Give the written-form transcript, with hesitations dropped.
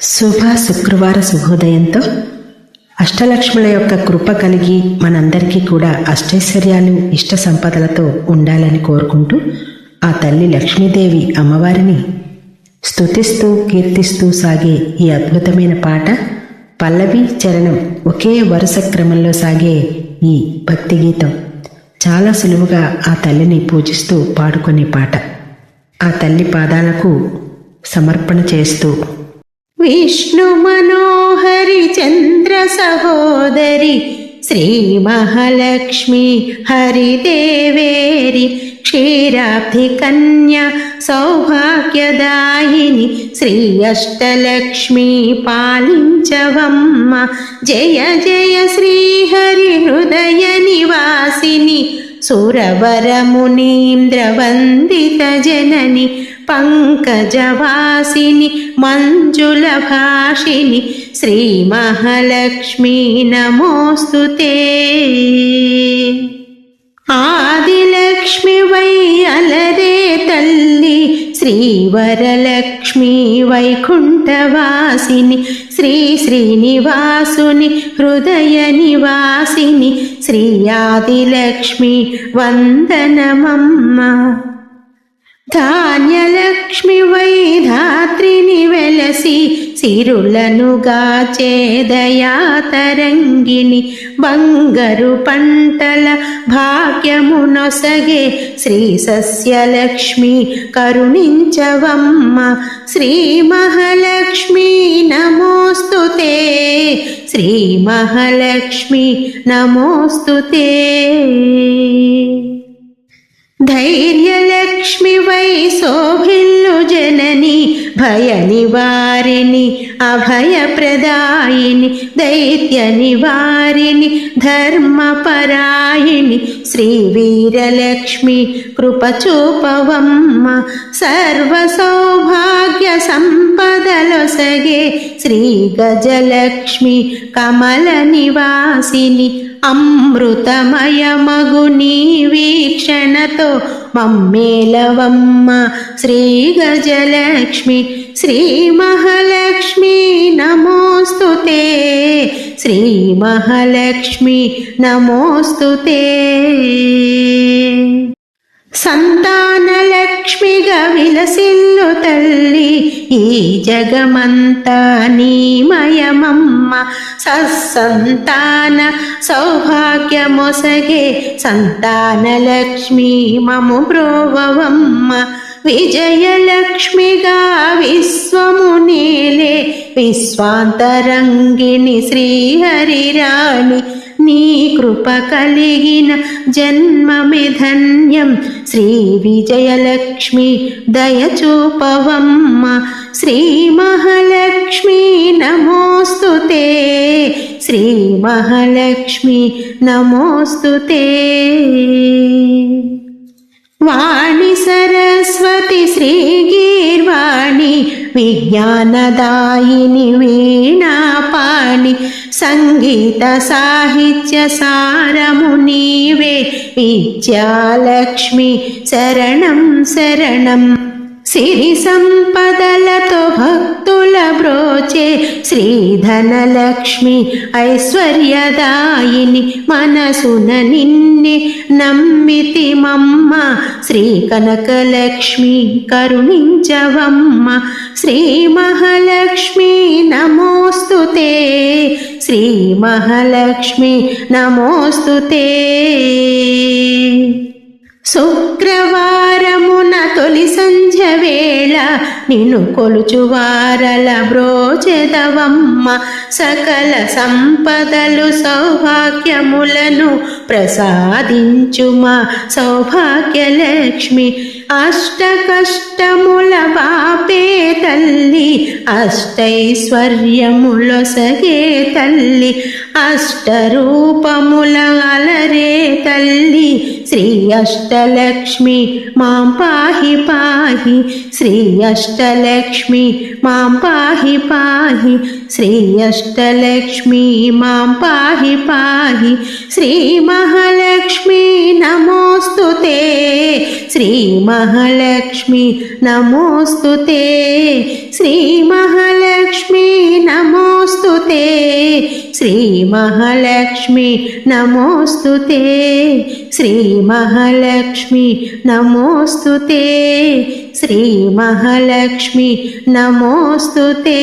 శుభ శుక్రవార శుభోదయంతో అష్టలక్ష్ముల యొక్క కృప కలిగి మనందరికీ కూడా అష్టైశ్వర్యాలు ఇష్ట సంపదలతో ఉండాలని కోరుకుంటూ ఆ తల్లి లక్ష్మీదేవి అమ్మవారిని స్తుతిస్తూ కీర్తిస్తూ సాగే ఈ అద్భుతమైన పాట పల్లవి చరణం ఒకే వరుస క్రమంలో సాగే ఈ భక్తి గీతం చాలా సులువుగా ఆ తల్లిని పూజిస్తూ పాడుకునే పాట ఆ తల్లి పాదాలకు సమర్పణ చేస్తూ విష్ణు మనోహరి చంద్ర సహోదరి శ్రీ మహాలక్ష్మి హరిదేవేరి క్షీరాబ్ధి కన్యా సౌభాగ్యదాయిని శ్రీ అష్టలక్ష్మి పాలించవమ్మ జయ జయ శ్రీహరి హృదయ నివాసిని సురవరమునీంద్రవందిత జనని పంకజవాసిని మంజుల భాషిని శ్రీ మహాలక్ష్మి నమోస్తుతే ఆదిలక్ష్మి వై అలరే తల్లి శ్రీవరలక్ష్మి వైకుంఠవాసిని శ్రీ శ్రీనివాసుని హృదయ నివాసిని శ్రీ ఆదిలక్ష్మి వందనమమ్మ ధాన్యలక్ష్మి వై ధాత్రిని వెలసి సిరులను గాచే దయాతరంగిణి బంగారు పంటల భాగ్యమునొసగే శ్రీ సస్యలక్ష్మి కరుణించవమ్మ శ్రీ మహాలక్ష్మి నమోస్తుతే శ్రీ మహాలక్ష్మి నమోస్తుతే ధైర్యలక్ష్మి వై శోభిల్లు జనని భయ నివారిణి అభయప్రదాయిని దైత్య నివారిణి ధర్మపరాయిణి శ్రీ వీరలక్ష్మి కృపచూపవమ్మ సర్వ సౌభాగ్య సంపదలొసగే శ్రీ గజలక్ష్మి కమల నివాసిని అమృతమయమగు నీ వీక్షణతో మమ్మేలవమ్మ శ్రీ గజలక్ష్మి శ్రీ మహాలక్ష్మి నమోస్తుతే శ్రీ మహాలక్ష్మి నమోస్తుతే సంతానలక్ష్మిగా విలసిల్లు తల్లి ఈ జగమంతా నీమయమమ్మ సత్సంతాన సౌభాగ్యమొసగే సంతానలక్ష్మి మము బ్రోవవమ్మ విజయలక్ష్మిగా విశ్వమునేలే విశ్వాంతరంగిణి శ్రీహరిరాణి నీ కృప కలిగిన జన్మమే ధన్యం శ్రీ విజయలక్ష్మి దయచూపవమ్మ శ్రీ మహాలక్ష్మి నమోస్తుతే శ్రీ మహాలక్ష్మి నమోస్తుతే వాణి సరస్వతి శ్రీగీర్వాణి విజ్ఞానదాయిని వీణాపాణి సంగీత సాహిత్య సారము నీవే విద్యాలక్ష్మి శరణం శరణం సిరి సంపదలతో భక్తుల బ్రోచే శ్రీధనలక్ష్మి ఐశ్వర్యదాయిని మనసున నిన్నే నమ్మితిమమ్మ శ్రీ కనకలక్ష్మి కరుణించవమ్మ శ్రీ మహాలక్ష్మి నమోస్తుతే శ్రీ మహాలక్ష్మి నమోస్తుతే శుక్రవారమున తొలి సంధ్య వేళ నిన్ను కొలుచువారల బ్రోచెదవమ్మ సకల సంపదలు సౌభాగ్యములను ప్రసాదించుమా సౌభాగ్యలక్ష్మి అష్ట కష్టముల బాపే తల్లి అష్టైశ్వర్యములొసగే తల్లి అష్టరూపముల అలరే తల్లి శ్రీ అష్టలక్ష్మి మాం పాహి పాహి శ్రీ అష్టలక్ష్మి మాం పాహి పాహి శ్రీ అష్టలక్ష్మి మాం పాహి పాహి శ్రీ మహాలక్ష్మి నమోస్తుతే శ్రీ మహాలక్ష్మి నమోస్తుతే శ్రీ మహాలక్ష్మి श्रीमहालक्ष्मी नमोऽस्तुते श्रीमहालक्ष्मी नमोऽस्तुते श्रीमहालक्ष्मी नमोऽस्तुते।